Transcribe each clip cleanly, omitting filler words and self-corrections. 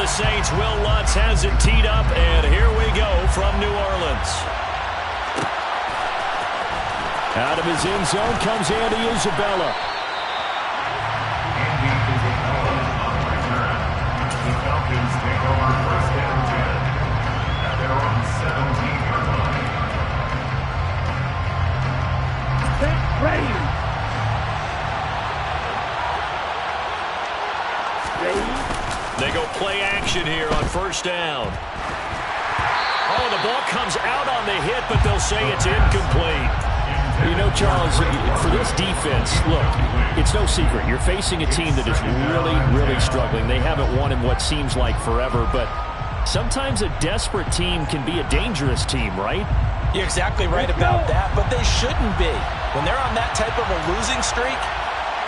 the Saints. Will Lutz has it teed up, and here we go from New Orleans. Out of his end zone comes Andy Isabella. The Falcons take over first and 10 at their own 17-yard line. Ready. They go play action here on first down. Oh, the ball comes out on the hit, but they'll say it's incomplete. You know, Charles, for this defense, look, it's no secret. You're facing a team that is really, really struggling. They haven't won in what seems like forever, but sometimes a desperate team can be a dangerous team, right? You're exactly right about that, but they shouldn't be. When they're on that type of a losing streak,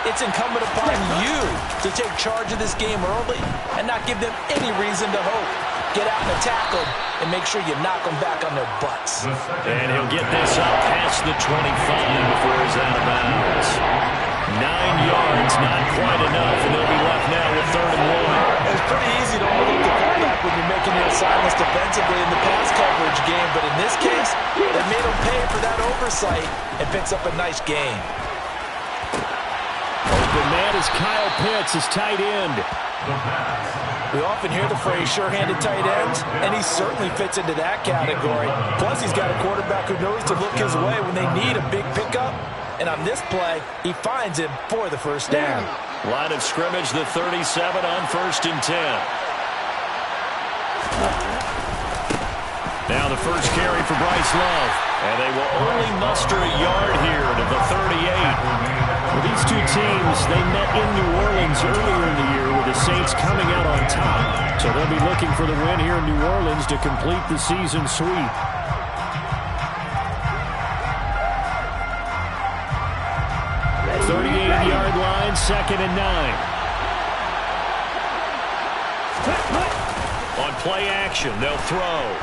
it's incumbent upon you to take charge of this game early and not give them any reason to hope. Get out and attack them and make sure you knock them back on their butts. And he'll get this up past the 25 before he's out of bounds. 9 yards, not quite enough, and they'll be left now with 3rd and 1. It's pretty easy to overlook the quarterback when you're making your assignments defensively in the pass coverage game, but in this case, they made him pay for that oversight and picks up a nice gain. Open man is Kyle Pitts, his tight end. We often hear the phrase sure-handed tight ends, and he certainly fits into that category. Plus, he's got a quarterback who knows to look his way when they need a big pickup. And on this play, he finds him for the first down. Line of scrimmage, the 37 on 1st and 10. Now the first carry for Bryce Love. And they will only muster a yard here to the 38. Well, these two teams, they met in New Orleans earlier in the year with the Saints coming out on top. So they'll be looking for the win here in New Orleans to complete the season sweep. The 38-yard line, 2nd and 9. On play action, they'll throw.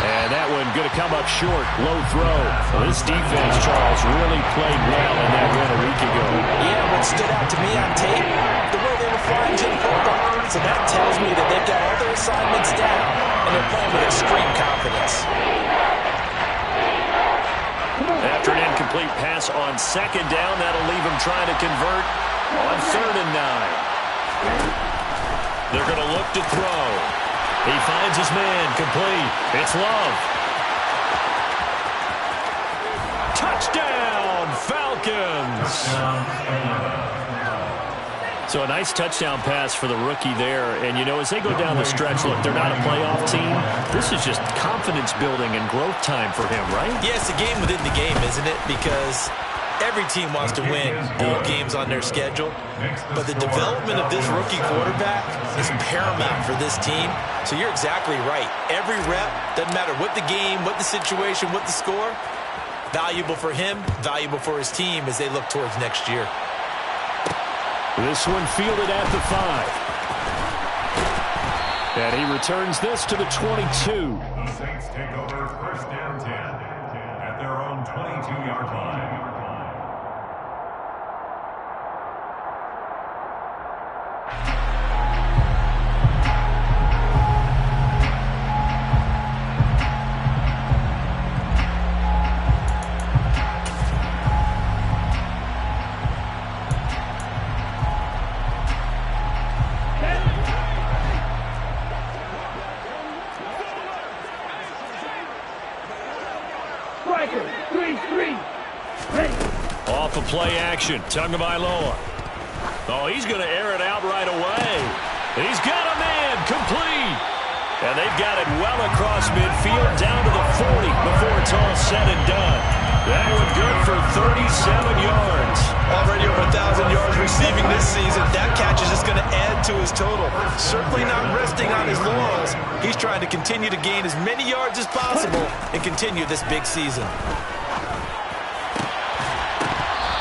And that one going to come up short. Low throw. Well, this defense, Charles, really played well in that win a week ago. Yeah, what stood out to me on tape, the way they were flying Jim Harbaugh. So that tells me that they've got all their assignments down, and they're playing with extreme confidence. After an incomplete pass on 2nd down, that'll leave him trying to convert on 3rd and 9. They're going to look to throw. He finds his man, complete. It's Love. Touchdown, Falcons! So a nice touchdown pass for the rookie there. And, you know, as they go down the stretch, look, they're not a playoff team. This is just confidence building and growth time for him, right? Yeah, it's a game within the game, isn't it? Because every team wants to win bowl games on their schedule. But the development of this rookie quarterback is paramount for this team. So you're exactly right. Every rep, doesn't matter what the game, what the situation, what the score, valuable for him, valuable for his team as they look towards next year. This one fielded at the 5. And he returns this to the 22. The Saints take over 1st and 10 at their own 22-yard line. Off of play action, Tagovailoa. Oh, he's going to air it out right away. He's got a man, complete. And they've got it well across midfield, down to the 40 before it's all said and done. That one good for 37 yards. Already over 1,000 yards receiving this season. That catch is just going to add to his total. Certainly not resting on his laurels. He's trying to continue to gain as many yards as possible and continue this big season.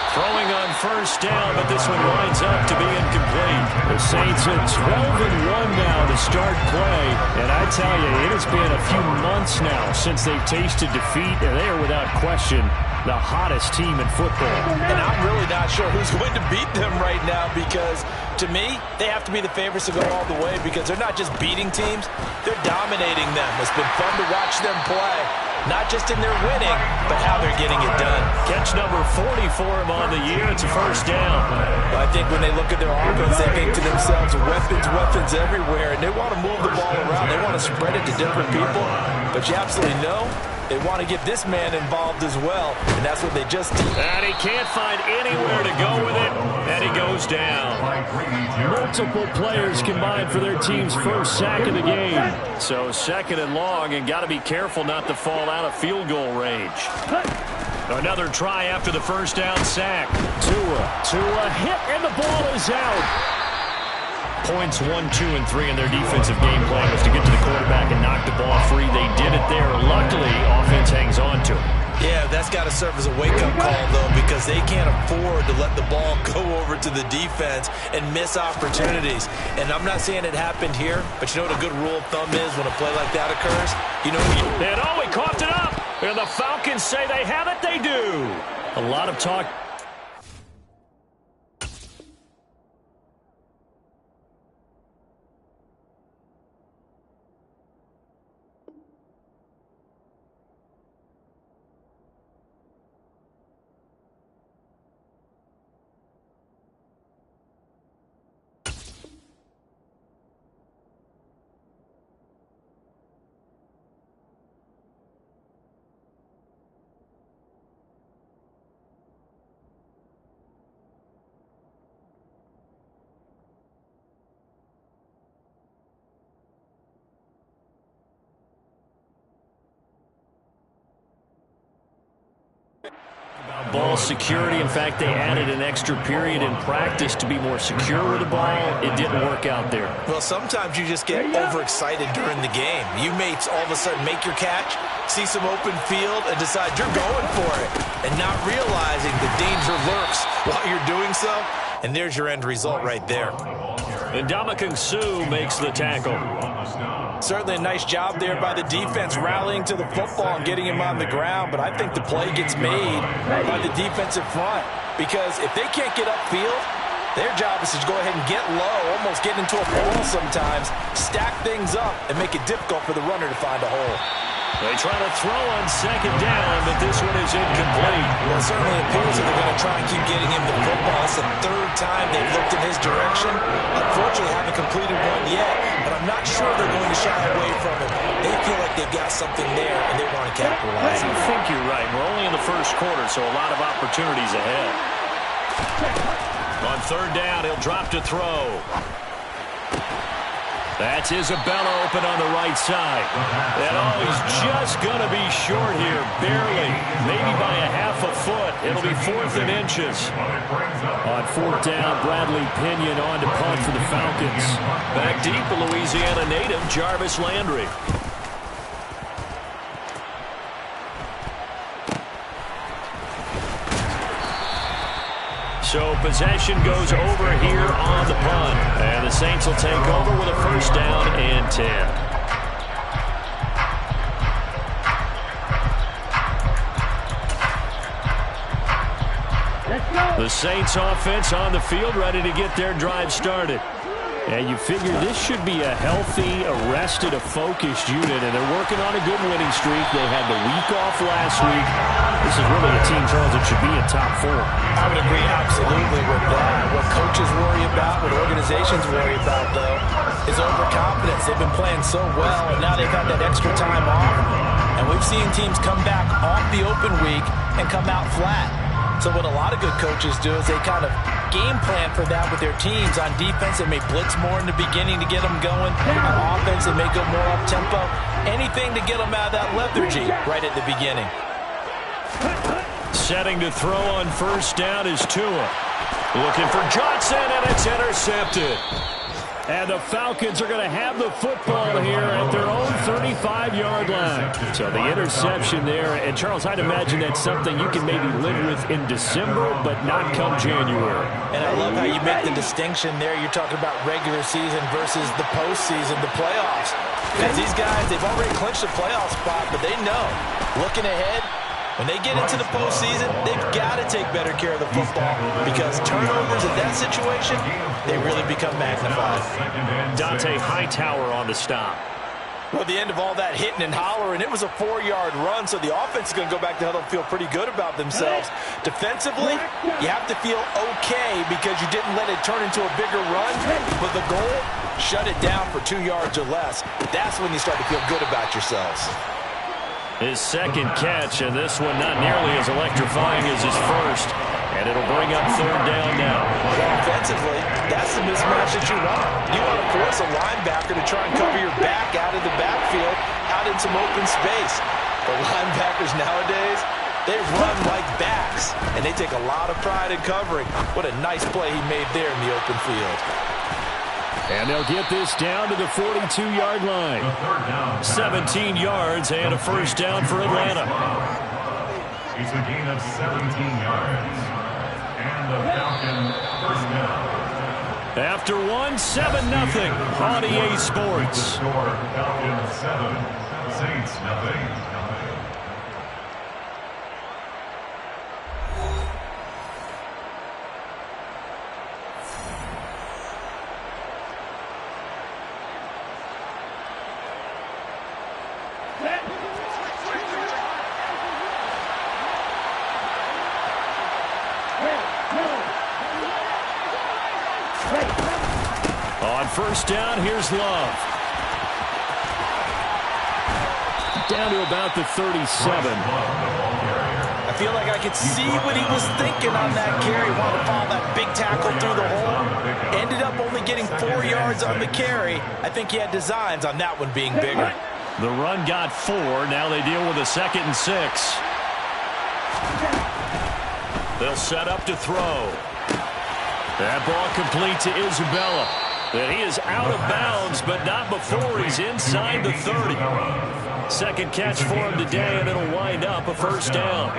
Throwing on first down, but this one winds up to be incomplete. The Saints are 12-1 now to start play. And I tell you, it has been a few months now since they've tasted defeat, and they are without question the hottest team in football. And I'm really not sure who's going to beat them right now because, to me, they have to be the favorites to go all the way because they're not just beating teams, they're dominating them. It's been fun to watch them play, not just in their winning, but how they're getting it done. Catch number 40 for him on the year. It's a first down. I think when they look at their offense, they think to themselves, weapons everywhere, and they want to move the ball around. They want to spread it to different people, but you absolutely know they want to get this man involved as well, and that's what they just did. And he can't find anywhere to go with it, and he goes down. Multiple players combined for their team's first sack of the game. So second and long, and got to be careful not to fall out of field goal range. Another try after the first down sack. Tua hit, and the ball is out. Points 1, 2, and 3 in their defensive game plan was to get to the quarterback and knock the ball free. They did it there. Luckily, offense hangs on to it. Yeah, that's got to serve as a wake-up call, though, because they can't afford to let the ball go over to the defense and miss opportunities. And I'm not saying it happened here, but you know what a good rule of thumb is when a play like that occurs? You know, and oh, he coughed it up. And the Falcons say they have it. They do. A lot of talk. Ball security. In fact, they added an extra period in practice to be more secure with the ball. It didn't work out there. Well, sometimes you just get overexcited during the game. You may all of a sudden make your catch, see some open field, and decide you're going for it, and not realizing the danger lurks while you're doing so. And there's your end result right there. And Ndamukong Suh makes the tackle. Certainly a nice job there by the defense rallying to the football and getting him on the ground, but I think the play gets made by the defensive front because if they can't get upfield, their job is to go ahead and get low, almost get into a ball sometimes, stack things up, and make it difficult for the runner to find a hole. They try to throw on second down, but this one is incomplete. Well, it certainly appears that they're going to try and keep getting him the football. It's the third time they've looked in his direction. Unfortunately, haven't completed one yet, but I'm not sure they're going to shy away from it. They feel like they've got something there, and they want to capitalize. I think you're right. We're only in the first quarter, so a lot of opportunities ahead. On third down, he'll drop to throw. That's Isabella open on the right side. And oh, he's just going to be short here, barely. Maybe by a half a foot. It'll be 4th and inches. On fourth down, Bradley Pinion on to punt for the Falcons. Back deep, a Louisiana native, Jarvis Landry. So possession goes over here on the punt. And the Saints will take over with a first down and 10. The Saints offense on the field, ready to get their drive started. And you figure this should be a healthy, arrested, a focused unit, and they're working on a good winning streak. They had the week off last week. This is really a team, Charles, that should be in top 4. I would agree absolutely with that. What coaches worry about, what organizations worry about, though, is overconfidence. They've been playing so well, and now they've had that extra time off. And we've seen teams come back off the open week and come out flat. So what a lot of good coaches do is they kind of game plan for that with their teams. On defense, they may blitz more in the beginning to get them going. On offense, they may go more up-tempo. Anything to get them out of that lethargy right at the beginning. Setting to throw on first down is Tua. Looking for Johnson, and it's intercepted. And the Falcons are going to have the football here at their own 35-yard line. So the interception there. And, Charles, I'd imagine that's something you can maybe live with in December, but not come January. And I love how you make the distinction there. You're talking about regular season versus the postseason, the playoffs. Because these guys, they've already clinched a playoff spot, but they know, looking ahead, When they get into the postseason, they've got to take better care of the football because turnovers in that situation, they really become magnified. Dante Hightower on the stop. Well, at the end of all that hitting and hollering, it was a 4-yard run, so the offense is going to go back to huddle and feel pretty good about themselves. Defensively, you have to feel okay because you didn't let it turn into a bigger run, but the goal, shut it down for 2 yards or less. That's when you start to feel good about yourselves. His second catch, and this one not nearly as electrifying as his first. And it'll bring up third down now. Offensively, that's the mismatch that you want. You want to force a linebacker to try and cover your back out of the backfield, out in some open space. The linebackers nowadays, they run like backs, and they take a lot of pride in covering. What a nice play he made there in the open field. And they'll get this down to the 42-yard line. 17 yards and a first down for Atlanta. It's a gain of 17 yards. And the Falcon first down. After 7-0 on EA Sports. Score Falcons 7, Saints nothing. On first down, here's Love. Down to about the 37. I feel like I could see what he was thinking on that carry. Wanted to follow that big tackle through the hole. Ended up only getting 4 yards on the carry. I think he had designs on that one being bigger. The run got 4. Now they deal with a 2nd and 6. They'll set up to throw. That ball complete to Isabella. And he is out of bounds, but not before he's inside the 30. Second catch for him today, and it'll wind up a first down.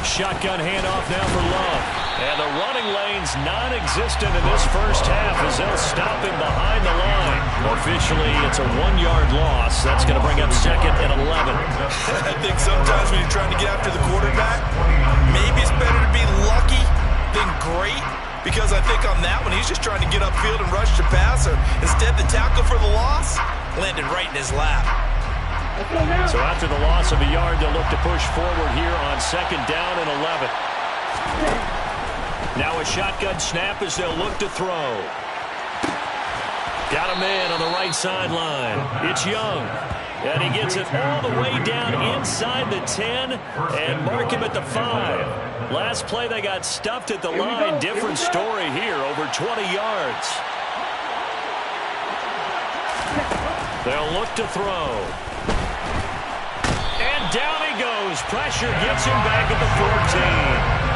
Shotgun handoff now for Love. And the running lane's non-existent in this first half as they'll stop him behind the line. Officially, it's a 1-yard loss. That's going to bring up 2nd and 11. I think sometimes when you're trying to get after the quarterback, maybe it's better to be lucky than great. Because I think on that one, he's just trying to get upfield and rush the passer. Instead, the tackle for the loss landed right in his lap. So after the loss of a yard, they'll look to push forward here on 2nd down and 11. Now a shotgun snap as they'll look to throw. Got a man on the right sideline. It's Young. And he gets it all the way down inside the 10 and mark him at the 5. Last play, they got stuffed at the line. Different story here, over 20 yards. They'll look to throw. And down he goes. Pressure gets him back at the 14.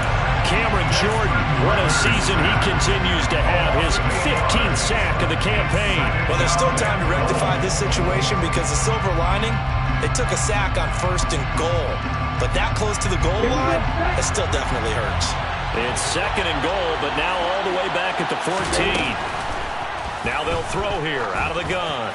Cameron Jordan, what a season he continues to have. His 15th sack of the campaign. Well, there's still time to rectify this situation because the silver lining, they took a sack on 1st and goal. But that close to the goal line, it still definitely hurts. It's 2nd and goal, but now all the way back at the 14. Now they'll throw here out of the gun.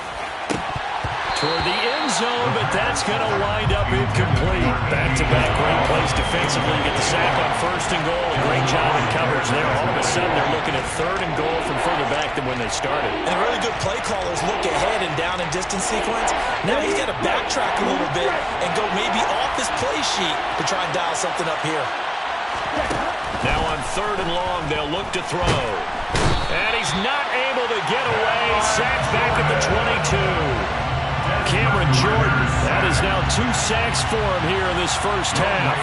Toward the end zone, but that's going to wind up incomplete. Back-to-back great plays defensively. You get the sack on 1st and goal. A great job in coverage there. All of a sudden, they're looking at 3rd and goal from further back than when they started. And really good play callers look ahead and down and distance sequence. Now he's got to backtrack a little bit and go maybe off his play sheet to try and dial something up here. Now on 3rd and long, they'll look to throw. And he's not able to get away. Sacked back at the 22. Cameron Jordan, that is now 2 sacks for him here in this first half.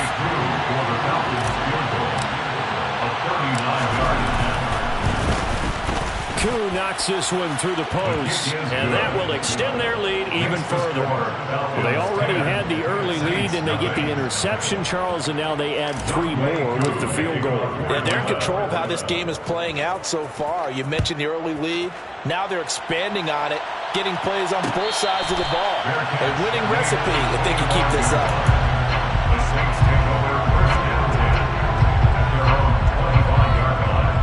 Koo knocks this one through the post, and that will extend their lead even further. Well, they already had the early lead, and they get the interception, Charles, and now they add 3 more with the field goal. Yeah, they're in control of how this game is playing out so far. You mentioned the early lead. Now they're expanding on it, getting plays on both sides of the ball. A winning recipe if they can keep this up. The Saints take over first and 10 at their own 25-yard line.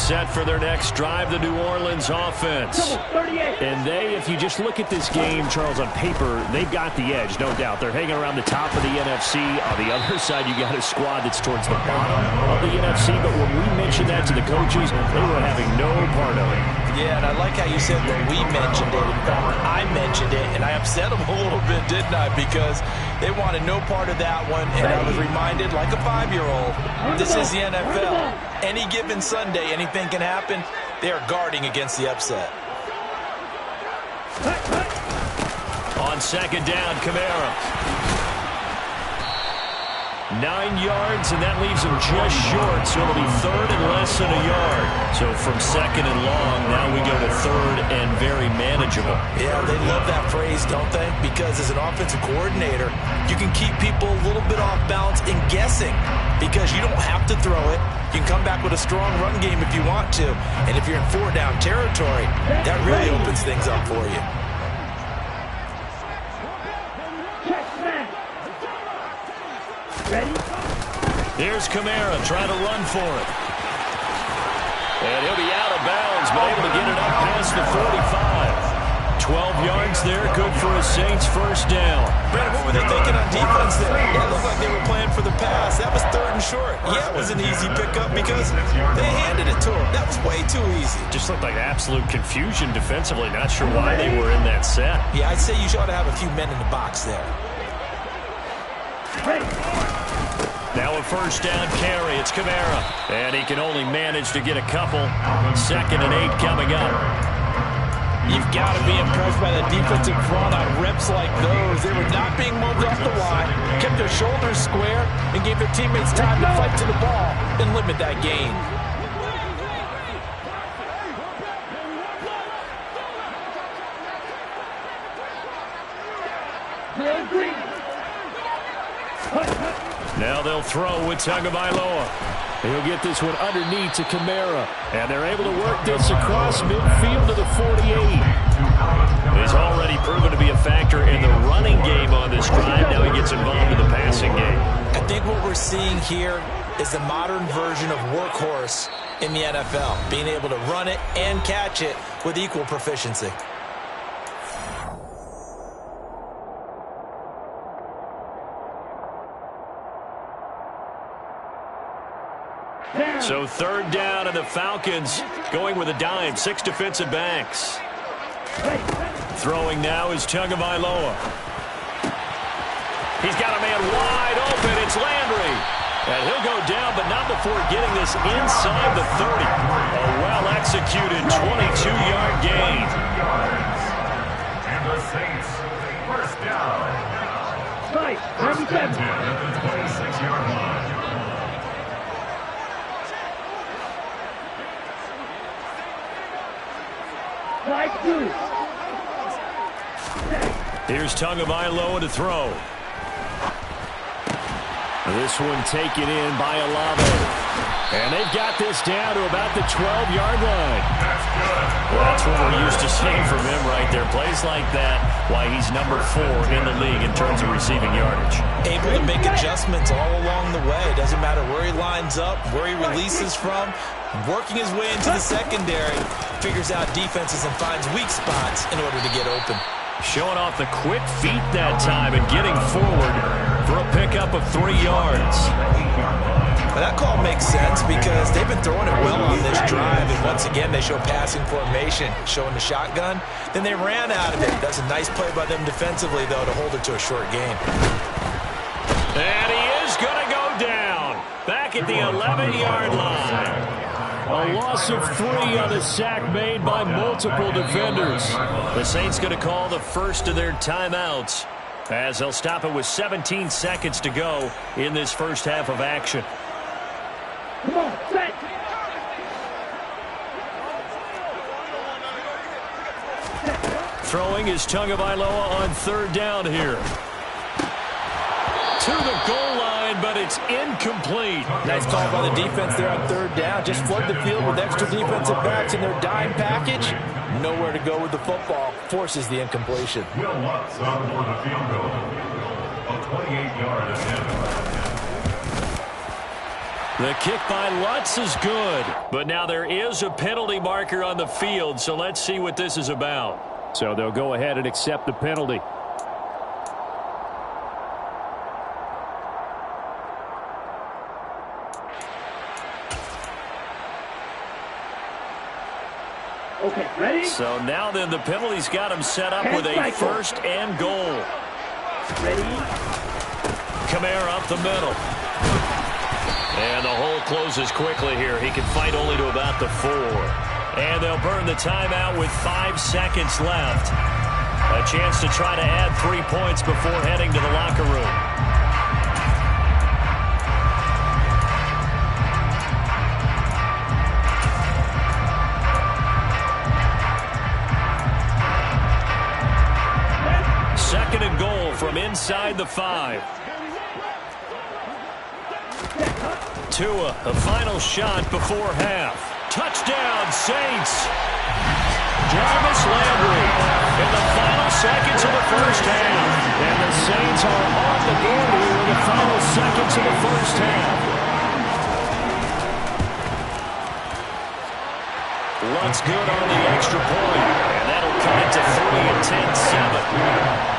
set for their next drive, the New Orleans offense. And if you just look at this game, Charles, on paper, they've got the edge, no doubt. They're hanging around the top of the NFC. On the other side, you got a squad that's towards the bottom of the NFC. But when we mentioned that to the coaches, they were having no part of it. Yeah, and I like how you said that we mentioned it. In fact, I mentioned it, and I upset them a little bit, didn't I? Because they wanted no part of that one, and I was reminded, like a 5-year-old, this is the NFL. Any given Sunday, anything can happen. They are guarding against the upset. On second down, Kamara. 9 yards, and that leaves him just short, so it'll be third and less than a yard. So from second and long, now we go to third and very manageable. Yeah, they love that phrase, don't they? Because as an offensive coordinator, you can keep people a little bit off balance and guessing because you don't have to throw it. You can come back with a strong run game if you want to. And if you're in 4-down territory, that really opens things up for you. Ready? Here's Kamara trying to run for it. And he'll be out of bounds, but able to get it up past the 45. 12 yards there, good for a Saints first down. Brandon, what were they thinking on defense there? Yeah, it looked like they were playing for the pass. That was third and short. Yeah, it was an easy pickup because they handed it to him. That was way too easy. Just looked like absolute confusion defensively. Not sure why they were in that set. Yeah, I'd say you ought to have a few men in the box there. Now a first down carry. It's Kamara. And he can only manage to get a couple. 2nd and 8 coming up. You've got to be impressed by the defensive front on reps like those. They were not being moved off the line, kept their shoulders square, and gave their teammates time to fight to the ball and limit that gain. Now they'll throw with Tagovailoa. He'll get this one underneath to Kamara. And they're able to work this across midfield to the 48. He's already proven to be a factor in the running game on this drive. Now he gets involved in the passing game. I think what we're seeing here is the modern version of workhorse in the NFL, being able to run it and catch it with equal proficiency. So third down, and the Falcons going with a dime. 6 defensive backs. Throwing now is Tagovailoa. He's got a man wide open. It's Landry. And he'll go down, but not before getting this inside the 30. A well-executed 22-yard gain. And the Saints, first down. Nice. 37. At the 26-yard line. Here's Tagovailoa to throw. This one taken in by Olave. And they've got this down to about the 12-yard line. That's what we're used to seeing from him right there. Plays like that, why he's number 4 in the league in terms of receiving yardage. Able to make adjustments all along the way. Doesn't matter where he lines up, where he releases from. Working his way into the secondary, figures out defenses and finds weak spots in order to get open. Showing off the quick feet that time and getting forward for a pickup of 3 yards. Well, that call makes sense because they've been throwing it well on this drive, and once again they show passing formation, showing the shotgun. Then they ran out of it. That's a nice play by them defensively, though, to hold it to a short game. And he is going to go down back at the 11-yard line. A loss of 3 on a sack made by multiple defenders. The Saints going to call the first of their timeouts as they'll stop it with 17 seconds to go in this first half of action. Come on, set. Throwing is Tagovailoa on third down here. To the goal line, but it's incomplete. Nice call by the defense there on third down. Just flood the field with extra defensive backs in their dime package. Nowhere to go with the football. Forces the incompletion. Will Lutz on for the field goal. A 28-yard attempt. The kick by Lutz is good. But now there is a penalty marker on the field, so let's see what this is about. So they'll go ahead and accept the penalty. Okay, ready? So now then the penalty's got him set up with a first and goal. Ready? Kamara up the middle. And the hole closes quickly here. He can fight only to about the 4. And they'll burn the timeout with 5 seconds left. A chance to try to add 3 points before heading to the locker room. Second and goal from inside the 5. Tua, a final shot before half. Touchdown, Saints. Jarvis Landry in the final seconds of the first half. And the Saints are on the board here in the final seconds of the first half. Lutz good on the extra point. And that'll cut it to 3 and 10-7.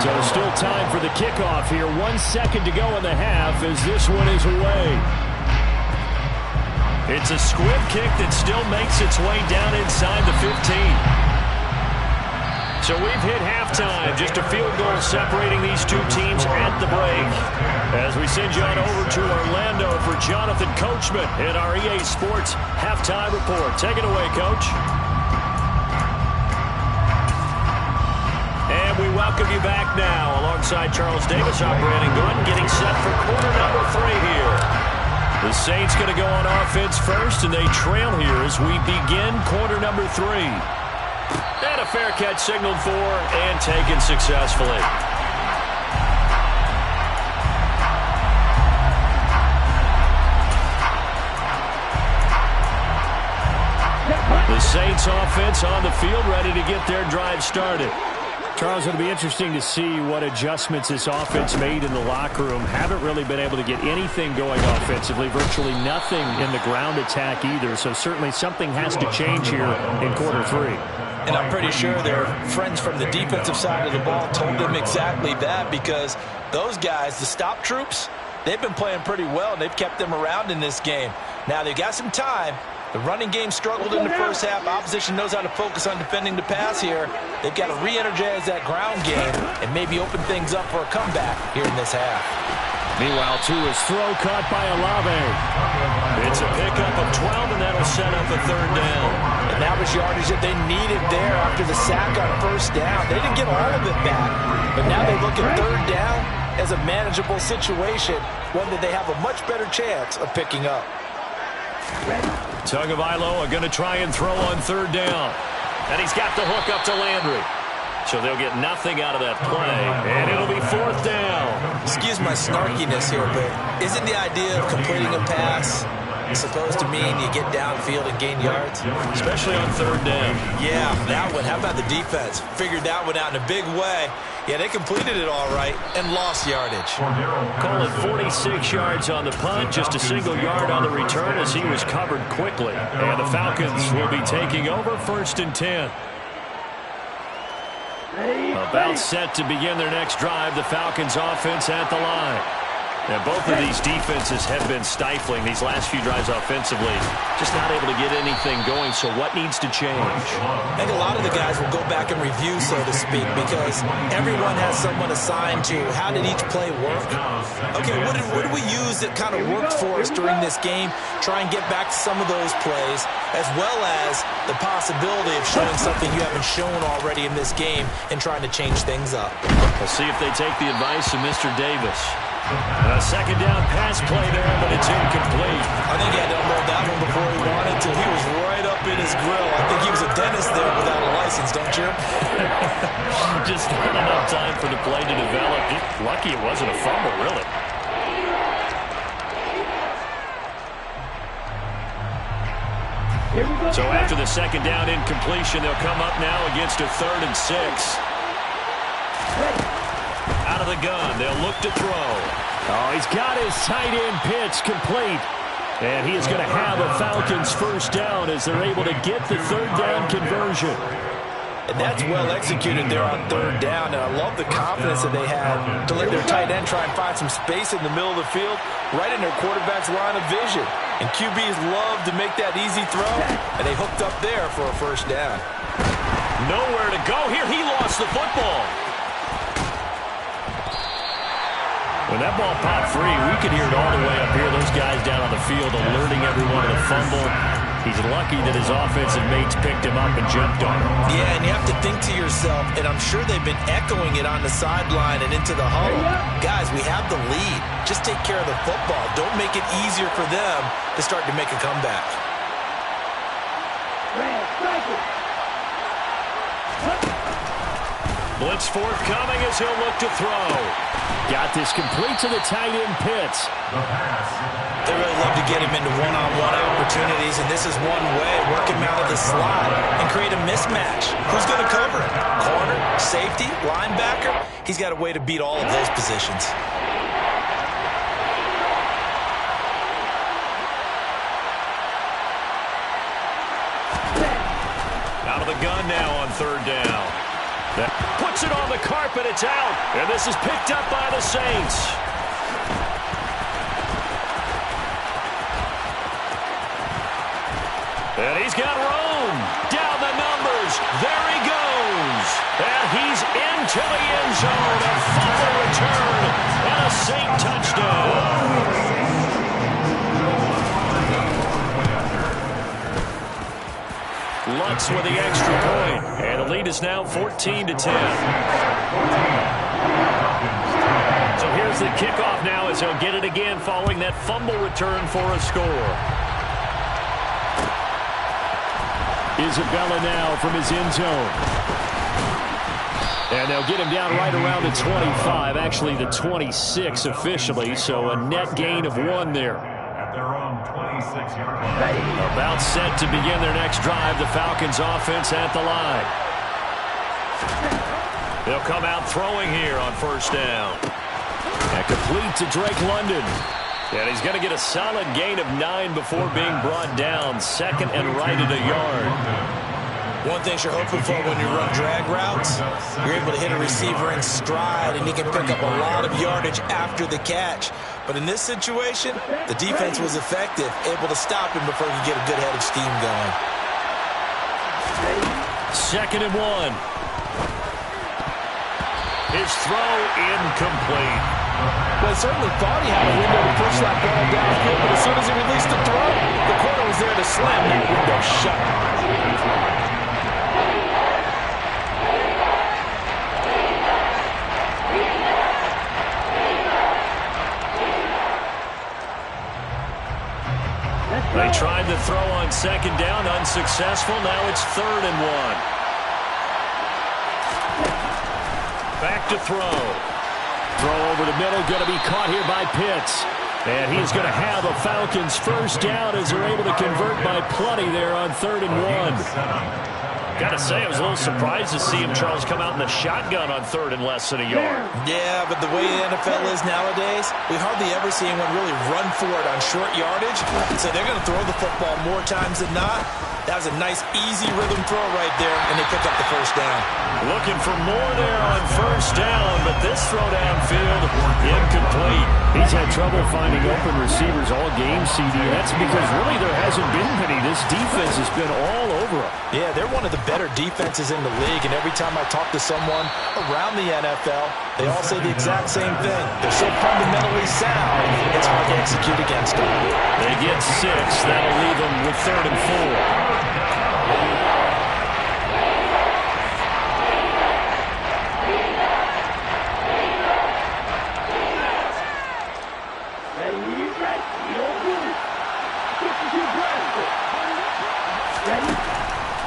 So still time for the kickoff here. 1 second to go in the half as this one is away. It's a squib kick that still makes its way down inside the 15. So we've hit halftime. Just a field goal separating these two teams at the break. As we send you on over to Orlando for Jonathan Coachman in our EA Sports Halftime Report. Take it away, Coach. And we welcome you back now alongside Charles Davis, operating gun, getting set for quarter number 3 here. The Saints going to go on offense first, and they trail here as we begin quarter number 3. And a fair catch signaled for and taken successfully. The Saints offense on the field, ready to get their drive started. Charles, it'll be interesting to see what adjustments this offense made in the locker room. Haven't really been able to get anything going offensively, virtually nothing in the ground attack either. So certainly something has to change here in quarter 3. And I'm pretty sure their friends from the defensive side of the ball told them exactly that, because those guys, the stop troops, they've been playing pretty well, and they've kept them around in this game. Now they've got some time. The running game struggled in the first half. Opposition knows how to focus on defending the pass here. They've got to re-energize that ground game and maybe open things up for a comeback here in this half. Meanwhile, Tua's throw caught by Olave. It's a pickup of 12, and that'll set up a third down. And that was yardage that they needed there after the sack on first down. They didn't get all of it back, but now they look at third down as a manageable situation, one that they have a much better chance of picking up. Tagovailoa going to try and throw on third down. And he's got the hook up to Landry. So they'll get nothing out of that play. And it'll be fourth down. Excuse my snarkiness here, but isn't the idea of completing a pass supposed to mean you get downfield and gain yards? Especially on third down. Yeah, that one. How about the defense? Figured that one out in a big way. Yeah, they completed it all right and lost yardage. Call it 46 yards on the punt, just a single yard on the return as he was covered quickly. And the Falcons will be taking over first and 10. About set to begin their next drive, the Falcons offense at the line. Now, both of these defenses have been stifling these last few drives offensively. Just not able to get anything going, so what needs to change? I think a lot of the guys will go back and review, so to speak, because everyone has someone assigned to how did each play work. Okay, what did we use that kind of worked for us during this game? Try and get back to some of those plays, as well as the possibility of showing something you haven't shown already in this game and trying to change things up. We'll see if they take the advice of Mr. Davis. A second down pass play there, but it's incomplete. I think he had to unload that one before he wanted to. He was right up in his grill. I think he was a dentist there without a license, don't you? Just not enough time for the play to develop. Lucky it wasn't a fumble, really. So after the second down incompletion, they'll come up now against a 3rd and 6. Out Out of the gun, they'll look to throw. Oh, he's got his tight end pitch complete. And he is going to have a Falcons first down as they're able to get the third down conversion. And that's well executed there on third down. And I love the confidence that they had to let their tight end try and find some space in the middle of the field, right in their quarterback's line of vision. And QBs love to make that easy throw, and they hooked up there for a first down. Nowhere to go here. He lost the football. When that ball popped free, we could hear it all the way up here. Those guys down on the field alerting everyone to the fumble. He's lucky that his offensive mates picked him up and jumped on him. Yeah, and you have to think to yourself, and I'm sure they've been echoing it on the sideline and into the huddle. Guys, we have the lead. Just take care of the football. Don't make it easier for them to start to make a comeback. Blitz forthcoming as he'll look to throw. Got this complete to the tight end Pitts. They really love to get him into one-on-one opportunities, and this is one way. Work him out of the slot and create a mismatch. Who's going to cover him? Corner, safety, linebacker? He's got a way to beat all of those positions. Out of the gun now on third down. That puts it on the carpet. It's out. And this is picked up by the Saints. And he's got room. Down the numbers. There he goes. And he's into the end zone. A fumble return. And a Saint touchdown. Lutz with the extra point. And the lead is now 14-10. So here's the kickoff now as he'll get it again following that fumble return for a score. Isabella now from his end zone. And they'll get him down right around the 25, actually the 26 officially, so a net gain of 1 there. At their own 26-yard line. About set to begin their next drive, the Falcons offense at the line. They'll come out throwing here on first down. And complete to Drake London. And he's going to get a solid gain of 9 before being brought down. Second and right at a yard. One thing you're hoping for when you run drag routes, you're able to hit a receiver in stride, and he can pick up a lot of yardage after the catch. But in this situation, the defense was effective, able to stop him before he could get a good head of steam going. Second and 1. His throw incomplete. Well, he certainly thought he had a window to push that ball downfield, but as soon as he released the throw, the corner was there to slam that window shut. They tried to throw on second down, unsuccessful. Now it's third and 1. Back to throw. Throw over the middle, going to be caught here by Pitts. And he's going to have a Falcons first down as they're able to convert by plenty there on third and 1. Got to say, I was a little surprised to see him, Charles, come out in the shotgun on third and less than a yard. Yeah, but the way the NFL is nowadays, we hardly ever see anyone really run for it on short yardage. So they're going to throw the football more times than not. That was a nice, easy rhythm throw right there, and they pick up the first down. Looking for more there on first down, but this throw downfield, incomplete. He's had trouble finding open receivers all game, CD. That's because really there hasn't been many. This defense has been all over them. Yeah, they're one of the better defenses in the league, and every time I talk to someone around the NFL, they all say the exact same thing. They're so fundamentally sound, it's hard to execute against them. They get 6. That'll leave them with third and 4.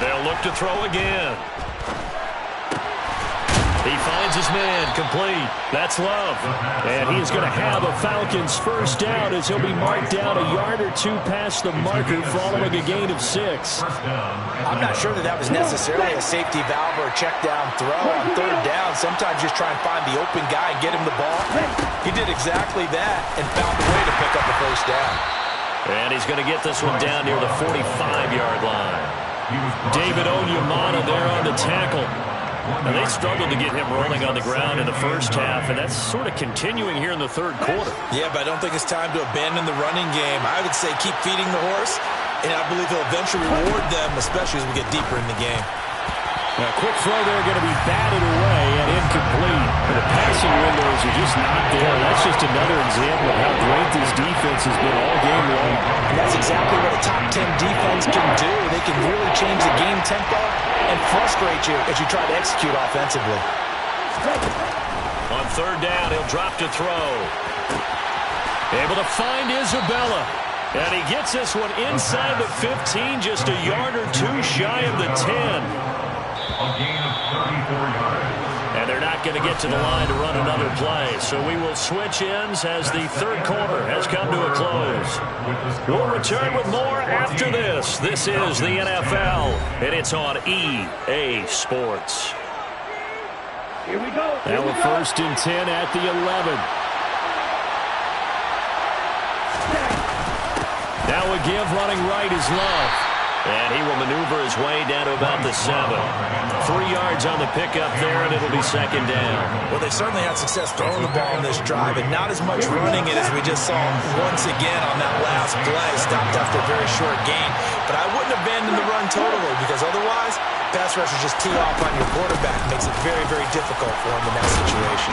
They'll look to throw again. He finds his man, complete. That's Love. And he is going to have a Falcons first down as he'll be marked down a yard or two past the marker following a gain of 6. I'm not sure that was necessarily a safety valve or a check down throw on third down. Sometimes just try and find the open guy and get him the ball. He did exactly that and found a way to pick up the first down. And he's going to get this one down near the 45-yard line. David Onyemata there on the tackle. Now, they struggled to get him rolling on the ground in the first half, and that's sort of continuing here in the third quarter. Yeah, but I don't think it's time to abandon the running game. I would say keep feeding the horse, and I believe he'll eventually reward them, especially as we get deeper in the game. A quick throw there going to be batted away and incomplete. The passing windows are just not there. That's just another example of how great this defense has been all game long. And that's exactly what a top 10 defense can do. They can really change the game tempo and frustrate you as you try to execute offensively. On third down, he'll drop to throw. Able to find Isabella. And he gets this one inside the 15, just a yard or two shy of the 10. A gain of 34 yards. And they're not going to get to the line to run another play. So we will switch ends as the third quarter has come to a close. We'll return with more after this. This is the NFL, and it's on EA Sports. Here we go. Now a 1st and 10 at the 11. Now a give running right is Love. And he will maneuver his way down to about the 7. 3 yards on the pickup there, and it'll be second down. Well, they certainly had success throwing the ball on this drive, and not as much running it as we just saw once again on that last play. Stopped after a very short gain. But I wouldn't abandon the run totally, because otherwise, pass rushers just tee off on your quarterback. It makes it very, very difficult for him in that situation.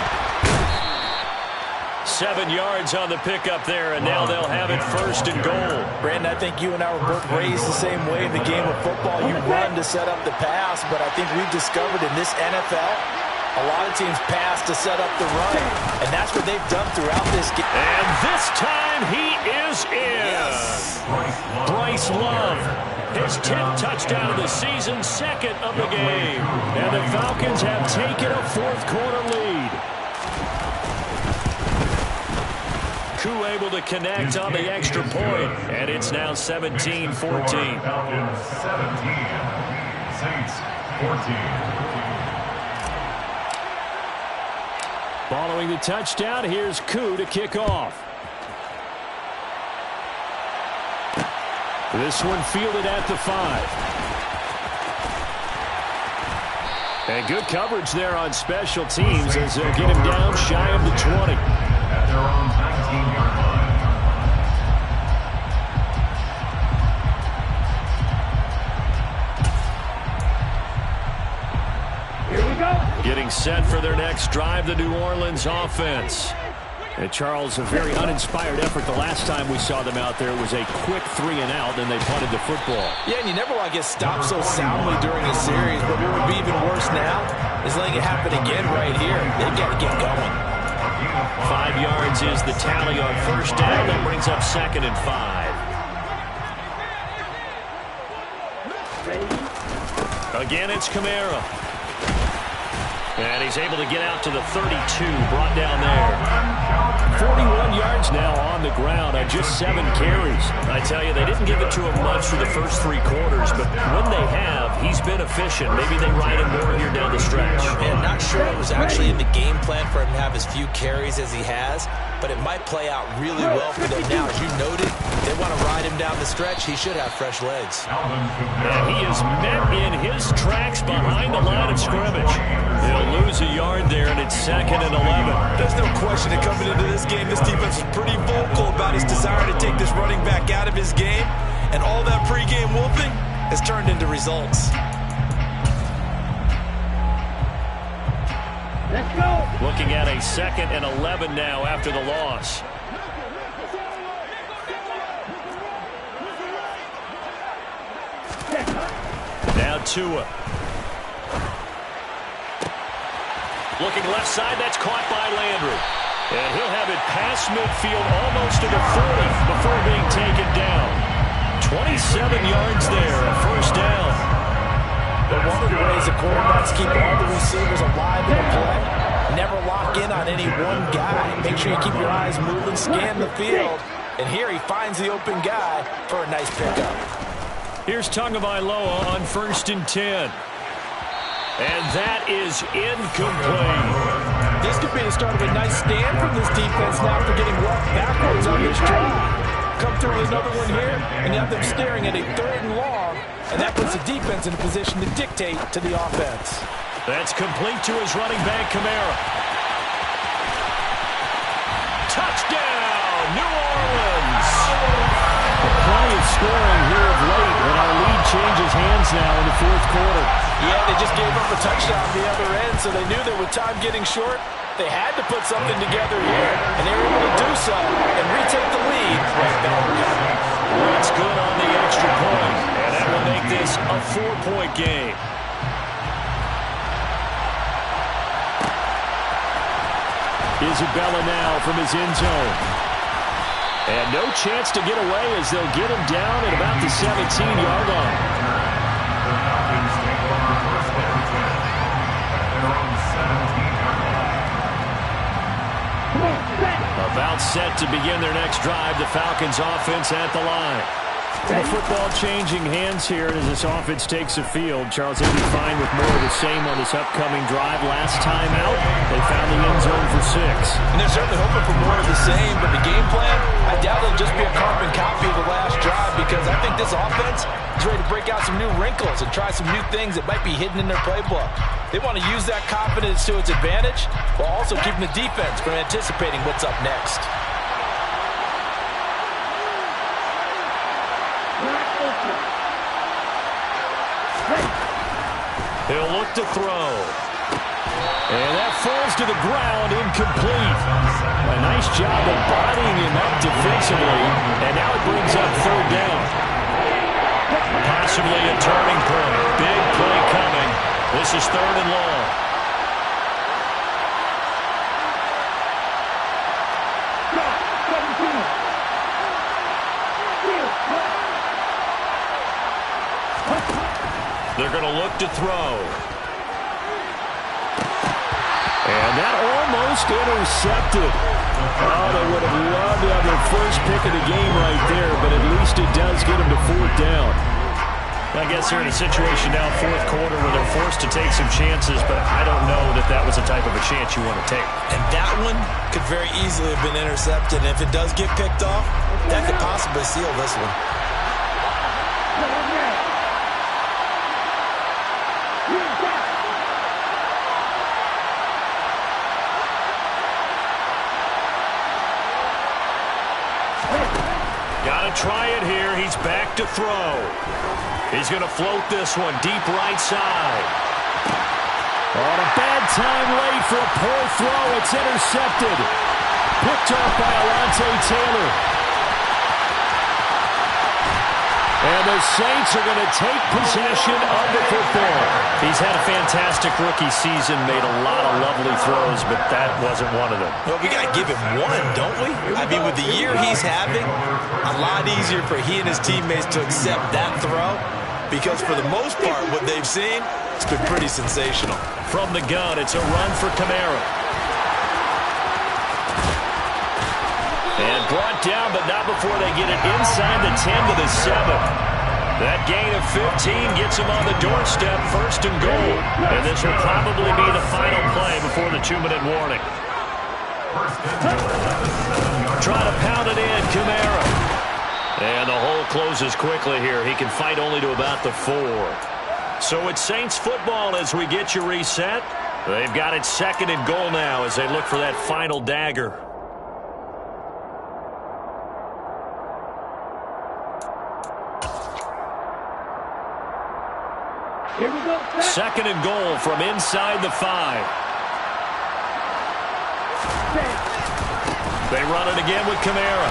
7 yards on the pickup there, and now they'll have it 1st and goal. Brandon, I think you and I were both raised the same way in the game of football. You run to set up the pass, but I think we've discovered in this NFL, a lot of teams pass to set up the run, and that's what they've done throughout this game. And this time he is in. Yes. Bryce Love, his 10th touchdown of the season, 2nd of the game. And the Falcons have taken a 4th quarter lead. Koo able to connect on the extra point, and it's now 17-14. Falcons 17, Saints 14. Following the touchdown, here's Koo to kick off. This one fielded at the 5. And good coverage there on special teams as they'll get him down shy of the 20. At their own 19-yard line. Here we go. Getting set for their next drive, the New Orleans offense. And Charles, a very uninspired effort the last time we saw them out there. It was a quick 3 and out, and they punted the football. Yeah, and you never want to get stopped so soundly during a series, but what would be even worse now is letting it happen again right here. They've got to get going. 5 yards is the tally on 1st down. That brings up 2nd and 5. Again, it's Kamara. And he's able to get out to the 32, brought down there. 41 yards now on the ground on just 7 carries. I tell you, they didn't give it to him much for the first 3 quarters, but when they have, he's been efficient. Maybe they ride him more here down the stretch. And not sure it was actually in the game plan for him to have as few carries as he has, but it might play out really well for them now. As you noted, they want to ride him down the stretch. He should have fresh legs. And he is met in his tracks behind the line of scrimmage. He'll lose a yard there, and it's 2nd and 11. There's no question that coming into this game, this defense is pretty vocal about his desire to take this running back out of his game, and all that pregame whooping has turned into results. Let's go. Looking at a 2nd and 11 now after the loss. Now Tua. Looking left side, that's caught by Landry. And he'll have it past midfield almost to the 40 before being taken down. 27 yards there, a 1st down. But one of the ways the quarterbacks keep all the receivers alive in the play. Never lock in on any one guy. Make sure you keep your eyes moving, scan the field. And here he finds the open guy for a nice pickup. Here's Tagovailoa on 1st and 10. And that is incomplete. This could be the start of a nice stand from this defense now after getting walked backwards on this drive. Come through with another one here, and you have them staring at a 3rd and long, and that puts the defense in a position to dictate to the offense. That's complete to his running back, Kamara. Touchdown, New Orleans. Plenty of scoring here of late, and our lead changes hands now in the 4th quarter. Yeah, they just gave up a touchdown on the other end, so they knew that with time getting short, they had to put something together here, and they were able to do so and retake the lead right back. That's good on the extra point, and that will make this a 4-point game. Isabella now from his end zone. And no chance to get away as they'll get him down at about the 17-yard line. About set to begin their next drive, the Falcons offense at the line. The football changing hands here as this offense takes the field. Charles, they'll be fine with more of the same on this upcoming drive. Last time out, they found the end zone for 6. And they're certainly hoping for more of the same, but the game plan, I doubt it'll just be a carbon copy of the last drive, because I think this offense is ready to break out some new wrinkles and try some new things that might be hidden in their playbook. They want to use that confidence to its advantage while also keeping the defense from anticipating what's up next. He'll look to throw. And that falls to the ground, incomplete. A nice job of bodying him up defensively, and now it brings up 3rd down. Possibly a turning point. Big play coming. This is 3rd and long. They're going to look to throw. And that almost intercepted. Oh, they would have loved to have their first pick of the game right there, but at least it does get them to 4th down. I guess they're in a situation now, 4th quarter, where they're forced to take some chances, but I don't know that that was the type of a chance you want to take. And that one could very easily have been intercepted, and if it does get picked off, that could possibly seal this one. Got to try it here. He's back to throw. He's going to float this one deep right side. On a bad time late for a poor throw. It's intercepted. Picked off by Alontae Taylor. And the Saints are going to take possession of the football. He's had a fantastic rookie season, made a lot of lovely throws, but that wasn't one of them. Well, we got to give him one, don't we? I mean, with the year he's having, a lot easier for he and his teammates to accept that throw, because for the most part, what they've seen, it's been pretty sensational. From the gun, it's a run for Kamara. And brought down, but not before they get it inside the 10 to the 7. That gain of 15 gets him on the doorstep, 1st and goal. And this will probably be the final play before the 2-minute warning. Try to pound it in, Kamara. And the hole closes quickly here. He can fight only to about the 4. So it's Saints football as we get you reset. They've got it 2nd and goal now as they look for that final dagger. Here we go. 2nd and goal from inside the 5. They run it again with Kamara.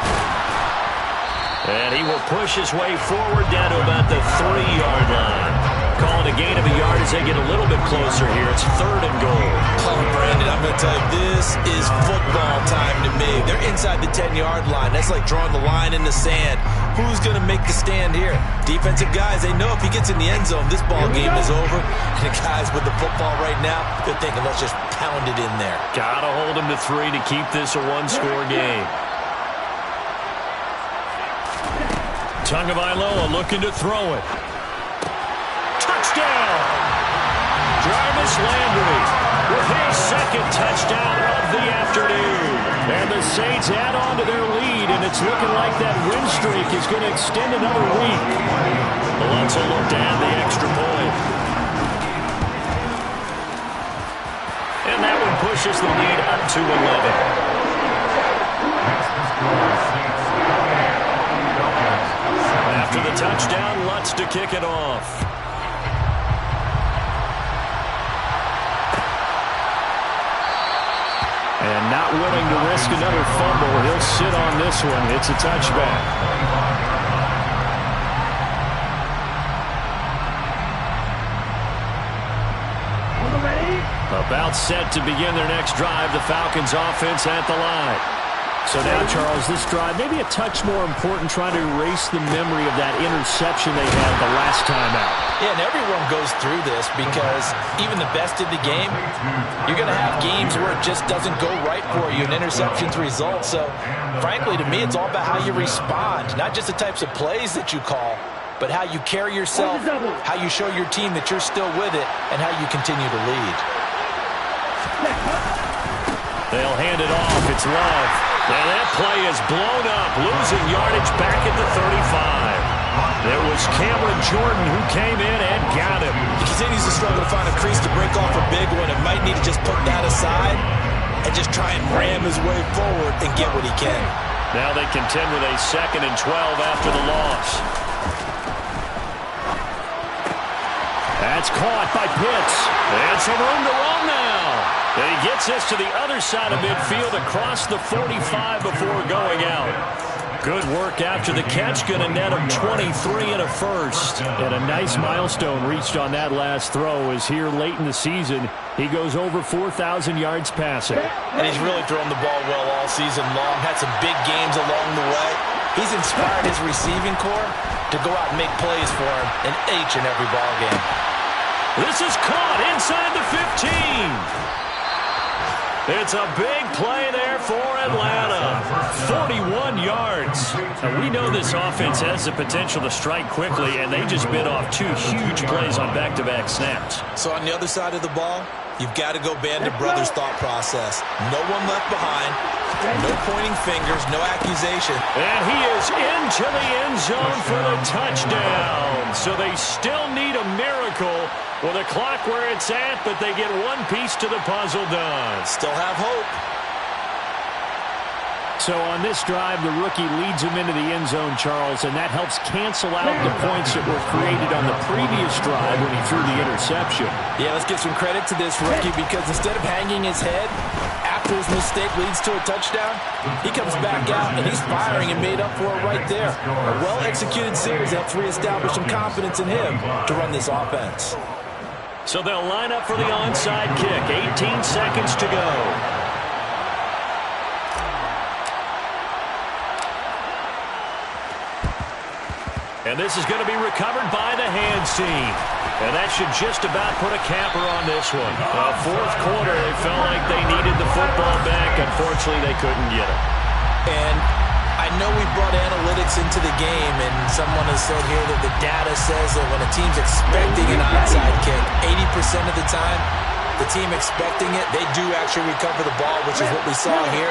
And he will push his way forward down to about the 3-yard line. call it a gain of a yard as they get a little bit closer here. It's 3rd and goal. Oh, Brandon, I'm going to tell you, this is football time to me. They're inside the 10-yard line. That's like drawing the line in the sand. Who's going to make the stand here? Defensive guys, they know if he gets in the end zone, this ball game is over. And the guys with the football right now, they're thinking, let's just pound it in there. Got to hold him to 3 to keep this a one-score game. Tagovailoa looking to throw it. Touchdown! Jarvis Landry with his 2nd touchdown of the afternoon. And the Saints add on to their lead, and it's looking like that win streak is going to extend another week. Well, let's look to add the extra point. And that one pushes the lead up to 11. After the touchdown, Lutz to kick it off. And not willing to risk another fumble, he'll sit on this one. It's a touchback. About set to begin their next drive, the Falcons offense at the line. So now, Charles, this drive maybe a touch more important, trying to erase the memory of that interception they had the last time out. Yeah, and everyone goes through this because even the best of the game, you're going to have games where it just doesn't go right for you, and interceptions result. So, frankly, to me, it's all about how you respond, not just the types of plays that you call, but how you carry yourself, how you show your team that you're still with it, and how you continue to lead. They'll hand it off. It's Love. And that play is blown up, losing yardage back at the 35. There was Cameron Jordan who came in and got him. He continues to struggle to find a crease to break off a big one, and might need to just put that aside and just try and ram his way forward and get what he can. Now they contend with a 2nd and 12 after the loss. That's caught by Pitts. And some room to run now. And he gets this to the other side of midfield across the 45 before going out. Good work after the catch. Going to net him 23 and a first. And a nice milestone reached on that last throw, as here late in the season he goes over 4,000 yards passing. And he's really thrown the ball well all season long. Had some big games along the way. He's inspired his receiving corps to go out and make plays for him in each and every ball game. This is caught inside the 15. It's a big play there for Atlanta. 41 yards. Now, we know this offense has the potential to strike quickly, and they just bit off 2 huge plays on back-to-back snaps. So on the other side of the ball, you've got to go Band of Brothers thought process. No one left behind. No pointing fingers, no accusation. And he is into the end zone for the touchdown. So they still need a miracle with a clock where it's at, but they get one piece to the puzzle done. Still have hope. So on this drive, the rookie leads him into the end zone, Charles, and that helps cancel out the points that were created on the previous drive when he threw the interception. Yeah, let's give some credit to this rookie, because instead of hanging his head after his mistake leads to a touchdown, he comes back out and he's firing and made up for it right there. A well-executed series helps reestablish some confidence in him to run this offense. So they'll line up for the onside kick. 18 seconds to go. And this is going to be recovered by the hands team. And that should just about put a capper on this one. Fourth quarter, they felt like they needed the football back. Unfortunately, they couldn't get it. And I know we brought analytics into the game, and someone has said here that the data says that when a team's expecting an onside kick, 80% of the time, the team expecting it, they do actually recover the ball, which is what we saw here.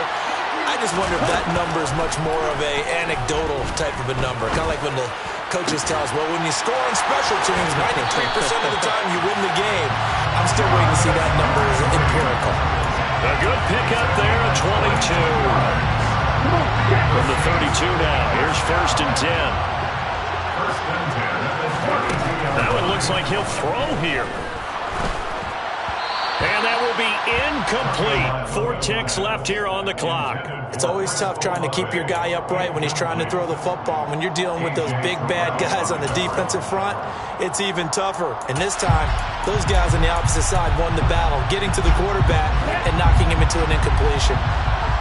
I just wonder if that number is much more of a anecdotal type of a number. Kind of like when the coaches tell us, well, when you score on special teams, 93% of the time you win the game. I'm still waiting to see that number as empirical. A good pickup there at 22. From the 32 now. Here's 1st and 10. That one looks like he'll throw here. And that will be incomplete. 4 ticks left here on the clock. It's always tough trying to keep your guy upright when he's trying to throw the football. When you're dealing with those big, bad guys on the defensive front, it's even tougher. And this time, those guys on the opposite side won the battle, getting to the quarterback and knocking him into an incompletion.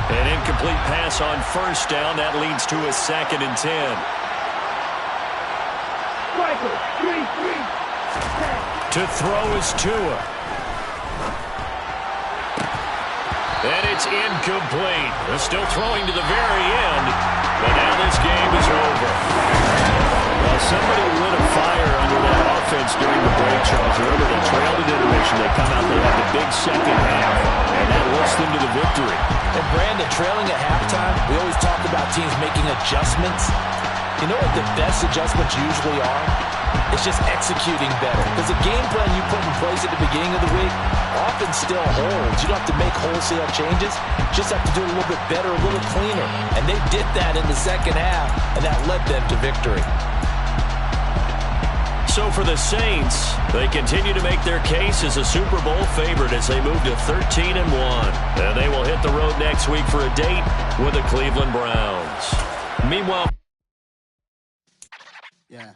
An incomplete pass on first down. That leads to a 2nd and 10. To throw is Tua. And it's incomplete. They're still throwing to the very end, but now this game is over. Well, somebody lit a fire under that offense during the break, Charles. Remember, they trailed at intermission. They come out, they have the big second half, and that lifts them to the victory. And Brandon, trailing at halftime, we always talk about teams making adjustments. You know what the best adjustments usually are? It's just executing better. Because the game plan you put in place at the beginning of the week often still holds. You don't have to make wholesale changes. You just have to do it a little bit better, a little cleaner. And they did that in the second half, and that led them to victory. So for the Saints, they continue to make their case as a Super Bowl favorite as they move to 13-1. And they will hit the road next week for a date with the Cleveland Browns. Meanwhile, yeah.